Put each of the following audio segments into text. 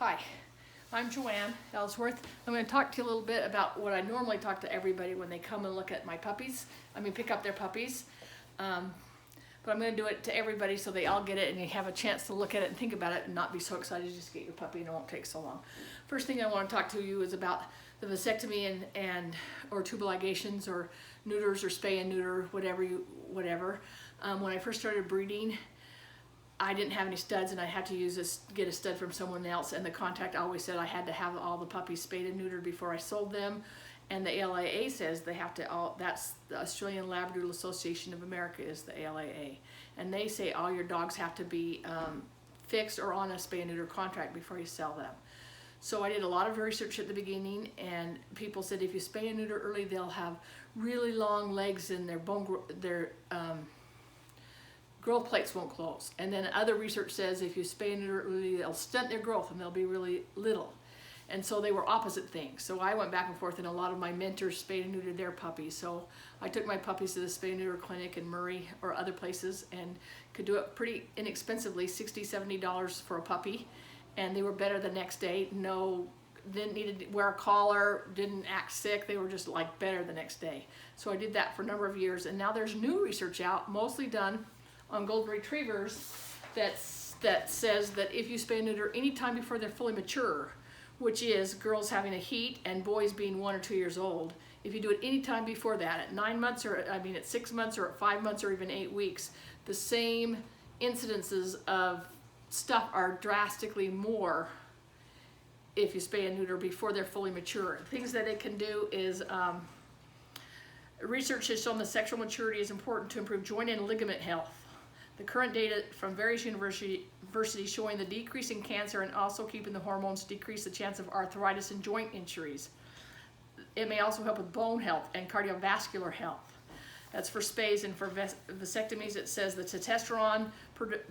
Hi, I'm Joanne Ellsworth. I'm going to talk to you a little bit about what I normally talk to everybody when they come and look at my puppies. Pick up their puppies. But I'm going to do it to everybody so they all get it and you have a chance to look at it and think about it and not be so excited to just get your puppy, and it won't take so long. First thing I want to talk to you is about the vasectomy or tubal ligations or neuters or spay and neuter, whatever. When I first started breeding, I didn't have any studs and I had to get a stud from someone else, and the contact always said I had to have all the puppies spayed and neutered before I sold them. And the ALAA says they have to, that's the Australian Labradoodle Association of America is the ALAA. And they say all your dogs have to be fixed or on a spay and neuter contract before you sell them. So I did a lot of research at the beginning, and people said if you spay and neuter early, they'll have really long legs and their growth plates won't close. And then other research says if you spay and neuter early, they'll stunt their growth and they'll be really little. And so they were opposite things. So I went back and forth, and a lot of my mentors spayed and neutered their puppies. So I took my puppies to the spay and neuter clinic in Murray or other places and could do it pretty inexpensively, $60, $70 for a puppy. And they were better the next day. Didn't need to wear a collar, didn't act sick. They were just like better the next day. So I did that for a number of years. And now there's new research out, mostly done on golden retrievers, that says that if you spay and neuter any time before they're fully mature, which is girls having a heat and boys being 1 or 2 years old, if you do it any time before that, at 9 months or at 6 months or at 5 months or even 8 weeks, the same incidences of stuff are drastically more if you spay and neuter before they're fully mature. Things that it can do is research has shown that sexual maturity is important to improve joint and ligament health. The current data from various universities showing the decrease in cancer and also keeping the hormones decrease the chance of arthritis and joint injuries. It may also help with bone health and cardiovascular health. That's for spays, and for vasectomies it says the testosterone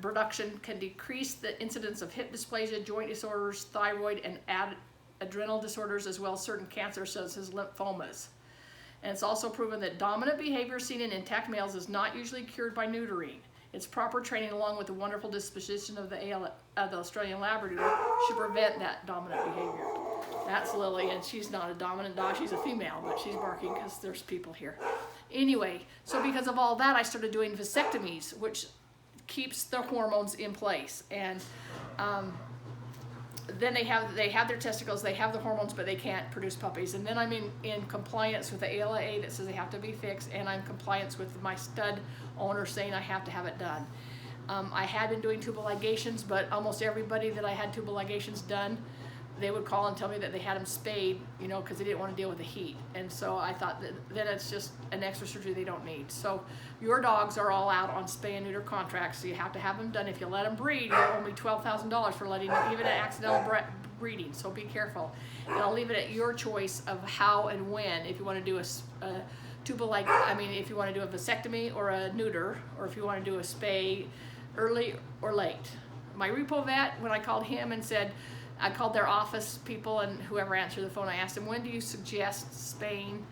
production can decrease the incidence of hip dysplasia, joint disorders, thyroid and adrenal disorders, as well as certain cancers such as lymphomas. And it's also proven that dominant behavior seen in intact males is not usually cured by neutering. Its proper training, along with the wonderful disposition of the Australian Labradoodle, should prevent that dominant behavior. That's Lily, and she's not a dominant dog. She's a female, but she's barking because there's people here. Anyway, so because of all that, I started doing vasectomies, which keeps the hormones in place. And then they have their testicles, they have the hormones, but they can't produce puppies. And then I'm in compliance with the ALAA that says they have to be fixed, and I'm in compliance with my stud owner saying I have to have it done. I had been doing tubal ligations, but almost everybody that I had tubal ligations done, they would call and tell me that they had them spayed, because they didn't want to deal with the heat. And so I thought that then it's just an extra surgery they don't need. So your dogs are all out on spay and neuter contracts, so you have to have them done. If you let them breed, you'll owe me $12,000 for letting them, even an accidental breeding, so be careful. And I'll leave it at your choice of how and when, if you want to do a tubal, if you want to do a vasectomy or a neuter, or if you want to do a spay early or late. My repo vet, when I called him and said, I called their office people, and whoever answered the phone, I asked him, when do you suggest spaying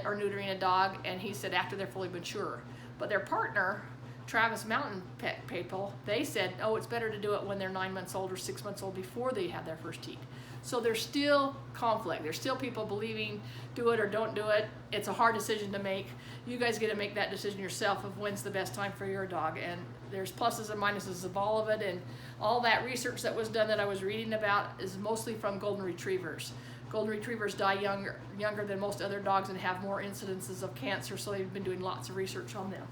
or neutering a dog? And he said after they're fully mature. But their partner, Travis Mountain Pet people, they said, oh, it's better to do it when they're 9 months old or 6 months old before they have their first heat. So there's still conflict. There's still people believing do it or don't do it. It's a hard decision to make. You guys get to make that decision yourself of when's the best time for your dog. And there's pluses and minuses of all of it. And all that research that was done that I was reading about is mostly from golden retrievers. Golden retrievers die younger than most other dogs and have more incidences of cancer, so they've been doing lots of research on them.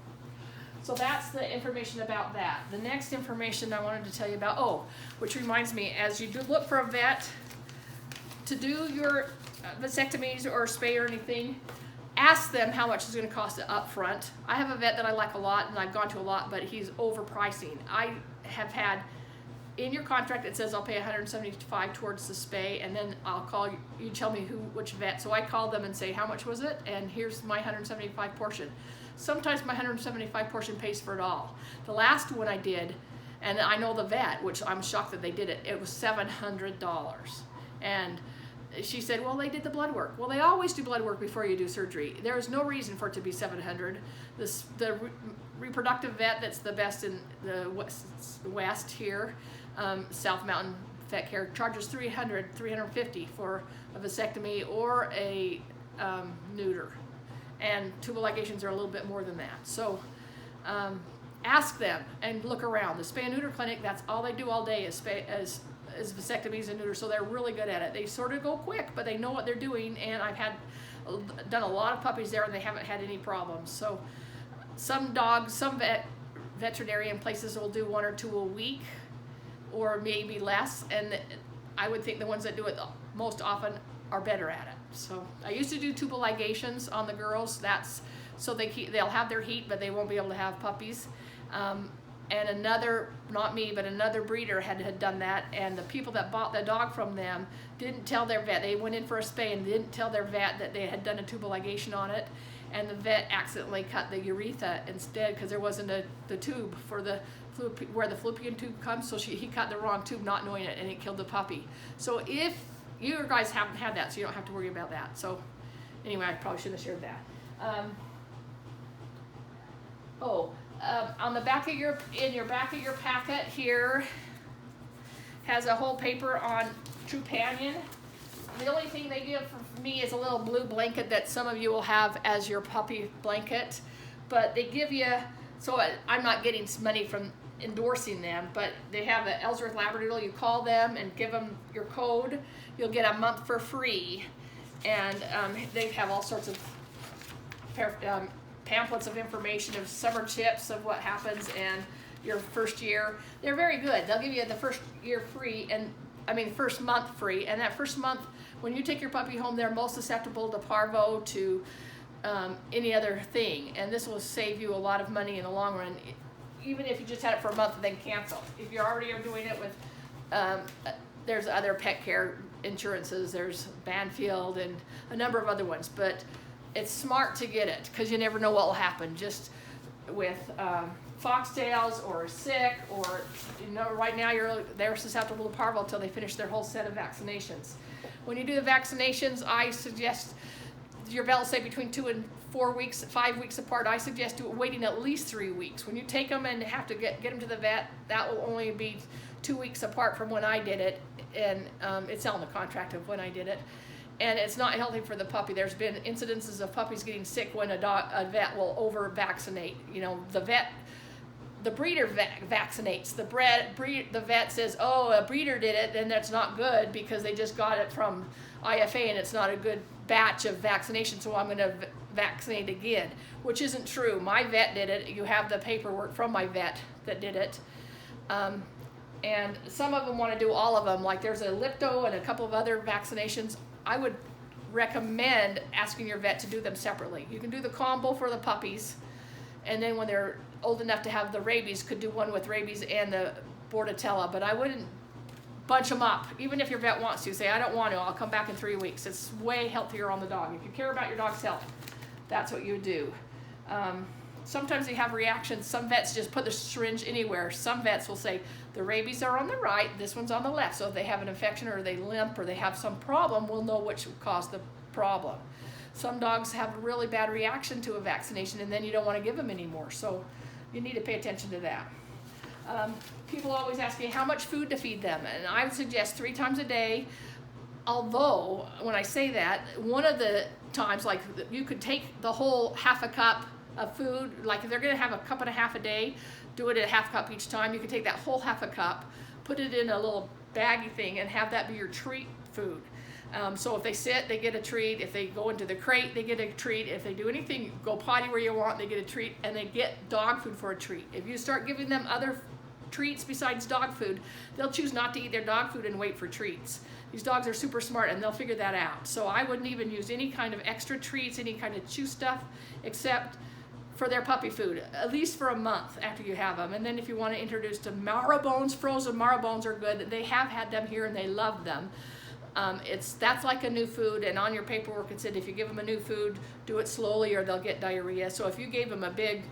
So that's the information about that. The next information I wanted to tell you about, which reminds me, as you do look for a vet to do your vasectomies or spay or anything, ask them how much it's going to cost up front. I have a vet that I like a lot and I've gone to a lot, but he's overpricing. I have had, in your contract it says I'll pay $175 towards the spay, and then I'll call you tell me which vet. So I call them and say, how much was it? And here's my $175 portion. Sometimes my $175 portion pays for it all. The last one I did, and I know the vet, which I'm shocked that they did it, it was $700. And she said, well, they did the blood work. Well, they always do blood work before you do surgery. There is no reason for it to be $700. The reproductive vet that's the best in the west here, South Mountain vet care charges $300, $350 for a vasectomy or a neuter, and tubal ligations are a little bit more than that. So ask them and look around. The spay and neuter clinic, that's all they do all day is vasectomies and neuters, so they're really good at it. They sort of go quick, but they know what they're doing, and I've done a lot of puppies there and they haven't had any problems. So some dogs, some veterinarian places will do 1 or 2 a week or maybe less, and I would think the ones that do it most often are better at it. So I used to do tubal ligations on the girls. That's so they'll have their heat, but they won't be able to have puppies. And another, not me, but another breeder had done that, and the people that bought the dog from them didn't tell their vet. They went in for a spay and didn't tell their vet that they had done a tubal ligation on it, and the vet accidentally cut the urethra instead because there wasn't the tube for the where the fallopian tube comes, so he cut the wrong tube not knowing it, and it killed the puppy. So if you guys haven't had that, so you don't have to worry about that. So anyway, I probably shouldn't have shared that. On the back of your packet here has a whole paper on Trupanion. The only thing they give for me is a little blue blanket that some of you will have as your puppy blanket, but they give you, so I'm not getting money from endorsing them, but they have an Ellsworth Labradoodle. You call them and give them your code, you'll get a month for free, and they have all sorts of pamphlets of information of summer tips of what happens and your first year. They're very good. They'll give you the first year free, and first month free, and that first month when you take your puppy home, they're most susceptible to parvo, to any other thing, and this will save you a lot of money in the long run, even if you just had it for a month and then cancel. If you already are doing it with there's other pet care insurances, there's Banfield and a number of other ones, but it's smart to get it because you never know what will happen, just with foxtails or sick, or right now they're susceptible to parvo until they finish their whole set of vaccinations. When you do the vaccinations, I suggest your vet will say between 2 and 4 weeks, 5 weeks apart. I suggest waiting at least 3 weeks. When you take them and have to get them to the vet, that will only be 2 weeks apart from when I did it, and it's on the contract of when I did it. And it's not healthy for the puppy. There's been incidences of puppies getting sick when a vet will over-vaccinate. The breeder vaccinates. The vet says, oh, a breeder did it, then that's not good because they just got it from IFA and it's not a good batch of vaccination, so I'm going to vaccinate again, which isn't true. My vet did it. You have the paperwork from my vet that did it. And some of them want to do all of them. Like there's a Lipto and a couple of other vaccinations. I would recommend asking your vet to do them separately. You can do the combo for the puppies, and then when they're old enough to have the rabies, could do one with rabies and the Bordetella, but I wouldn't bunch them up. Even if your vet wants to, say, I don't want to, I'll come back in 3 weeks. It's way healthier on the dog. If you care about your dog's health, that's what you would do. Sometimes they have reactions. Some vets just put the syringe anywhere. Some vets will say, the rabies are on the right, this one's on the left. So if they have an infection or they limp or they have some problem, we'll know which caused the problem. Some dogs have a really bad reaction to a vaccination, and then you don't want to give them anymore. So you need to pay attention to that. People always ask me how much food to feed them, and I would suggest 3 times a day. Although, when I say that, one of the times, like you could take the whole half a cup of food, like if they're going to have a cup and a half a day, do it at a half cup each time. You can take that whole half a cup, put it in a little baggy thing, and have that be your treat food. So if they sit, they get a treat. If they go into the crate, they get a treat. If they do anything, go potty where you want, they get a treat, and they get dog food for a treat. If you start giving them other treats besides dog food, they'll choose not to eat their dog food and wait for treats. These dogs are super smart and they'll figure that out. So I wouldn't even use any kind of extra treats, any kind of chew stuff, except for their puppy food, at least for a month after you have them. And then if you want to introduce to marrow bones, frozen marrow bones are good. They have had them here and they love them. That's like a new food, and on your paperwork it said if you give them a new food, do it slowly or they'll get diarrhea. So if you gave them a big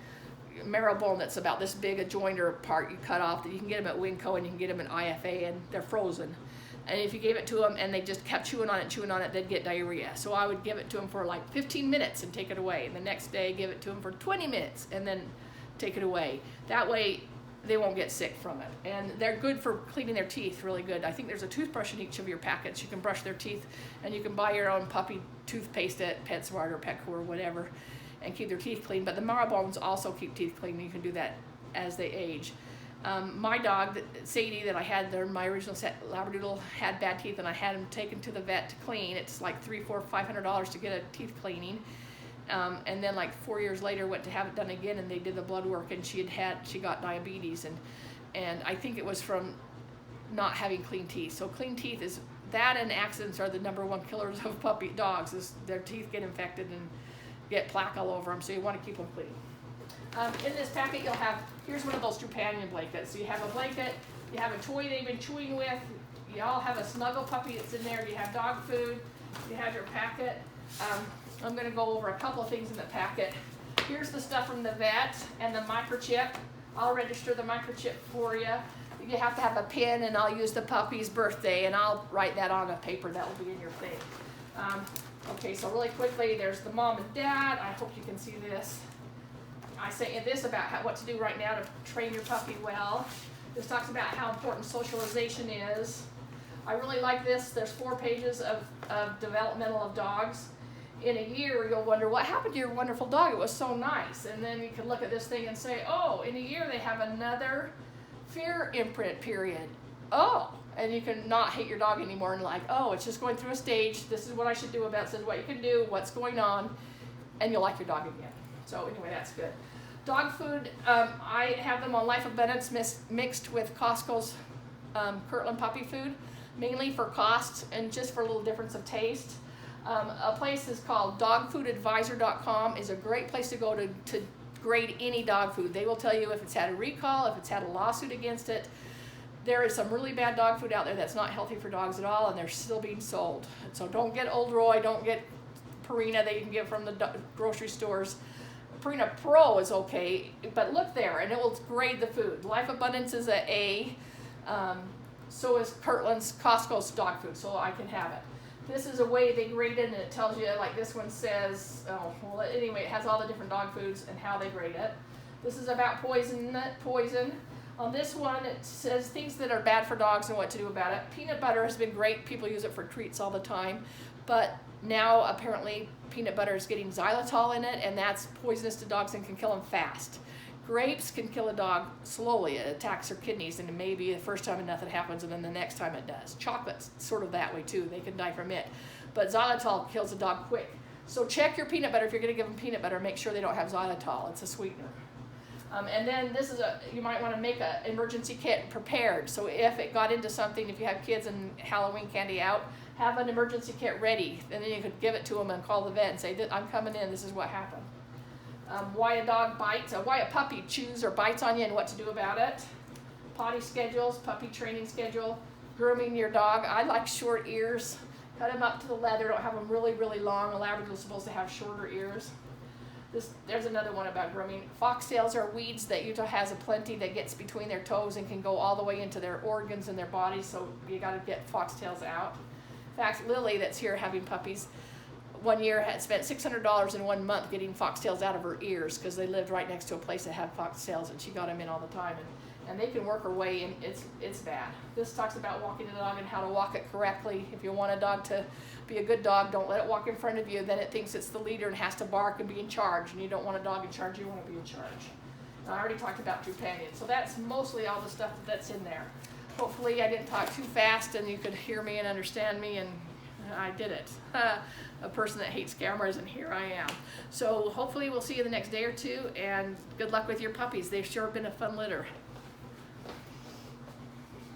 marrow bone that's about this big, a jointer part you cut off, that you can get them at Winco and you can get them in IFA, and they're frozen. And if you gave it to them and they just kept chewing on it, they'd get diarrhea. So I would give it to them for like 15 minutes and take it away. And the next day, give it to them for 20 minutes and then take it away. That way, they won't get sick from it. And they're good for cleaning their teeth, really good. I think there's a toothbrush in each of your packets. You can brush their teeth, and you can buy your own puppy toothpaste at PetSmart or Petco or whatever and keep their teeth clean. But the Marrowbones also keep teeth clean, and you can do that as they age. My dog, Sadie, that I had there, my original Labradoodle, had bad teeth, and I had him taken to the vet to clean. It's like $300, $400, $500 to get a teeth cleaning. And then like 4 years later went to have it done again, and they did the blood work, and she got diabetes, and I think it was from not having clean teeth. So clean teeth is that, and accidents are the #1 killers of puppy dogs. Is their teeth get infected and get plaque all over them, so you want to keep them clean. In this packet you'll have, here's one of those companion blankets. So you have a blanket, you have a toy they've been chewing with, you all have a snuggle puppy that's in there, you have dog food, you have your packet. I'm going to go over a couple of things in the packet. Here's the stuff from the vet and the microchip. I'll register the microchip for you. You have to have a pin, and I'll use the puppy's birthday, and I'll write that on a paper that will be in your thing. Okay, so really quickly, there's the mom and dad. I hope you can see this. I say this about what to do right now to train your puppy well. This talks about how important socialization is. I really like this. There's 4 pages of developmental of dogs. In a year, you'll wonder, what happened to your wonderful dog? It was so nice. And then you can look at this thing and say, oh, in a year they have another fear imprint period. Oh, and you can not hate your dog anymore, and like, oh, it's just going through a stage. This is what I should do about it. This is what you can do, what's going on, and you'll like your dog again. So anyway, that's good. Dog food, I have them on Life Abundance mixed with Costco's Kirtland puppy food, mainly for cost and just for a little difference of taste. A place is called dogfoodadvisor.com is a great place to go to grade any dog food. They will tell you if it's had a recall, if it's had a lawsuit against it. There is some really bad dog food out there that's not healthy for dogs at all, and they're still being sold. So don't get Old Roy, don't get Purina that you can get from the grocery stores. Purina Pro is okay, but look there, and it will grade the food. Life Abundance is an A, so is Kirtland's Costco's dog food, so I can have it. This is a way they grade it, and it tells you, like this one says, oh, well, anyway, it has all the different dog foods and how they grade it. This is about poison. On this one, it says things that are bad for dogs and what to do about it. Peanut butter has been great. People use it for treats all the time, but now apparently peanut butter is getting xylitol in it, and that's poisonous to dogs and can kill them fast. Grapes can kill a dog slowly. It attacks their kidneys, and maybe the first time and nothing happens, and then the next time it does. Chocolate's sort of that way too. They can die from it. But xylitol kills a dog quick. So check your peanut butter. If you're going to give them peanut butter, make sure they don't have xylitol. It's a sweetener. And then this is you might want to make an emergency kit prepared. So if it got into something, if you have kids and Halloween candy out, have an emergency kit ready. And then you could give it to them and call the vet and say, I'm coming in, this is what happened. Why a dog bites, why a puppy chews or bites on you and what to do about it. Potty schedules, puppy training schedule, grooming your dog. I like short ears. Cut them up to the leather, don't have them really, really long. A Labrador is supposed to have shorter ears. There's another one about grooming. Foxtails are weeds that Utah has aplenty that gets between their toes and can go all the way into their organs and their bodies, so you got to get foxtails out. In fact, Lily, that's here having puppies, one year had spent $600 in 1 month getting foxtails out of her ears because they lived right next to a place that had foxtails, and she got them in all the time. And they can work her way in. It's bad. This talks about walking the dog and how to walk it correctly. If you want a dog to be a good dog, don't let it walk in front of you. Then it thinks it's the leader and has to bark and be in charge. And you don't want a dog in charge. You want to be in charge. And I already talked about companion. So that's mostly all the stuff that's in there. Hopefully I didn't talk too fast and you could hear me and understand me, and I did it. A person that hates cameras, and here I am. So hopefully we'll see you the next day or two, and good luck with your puppies. They've sure been a fun litter.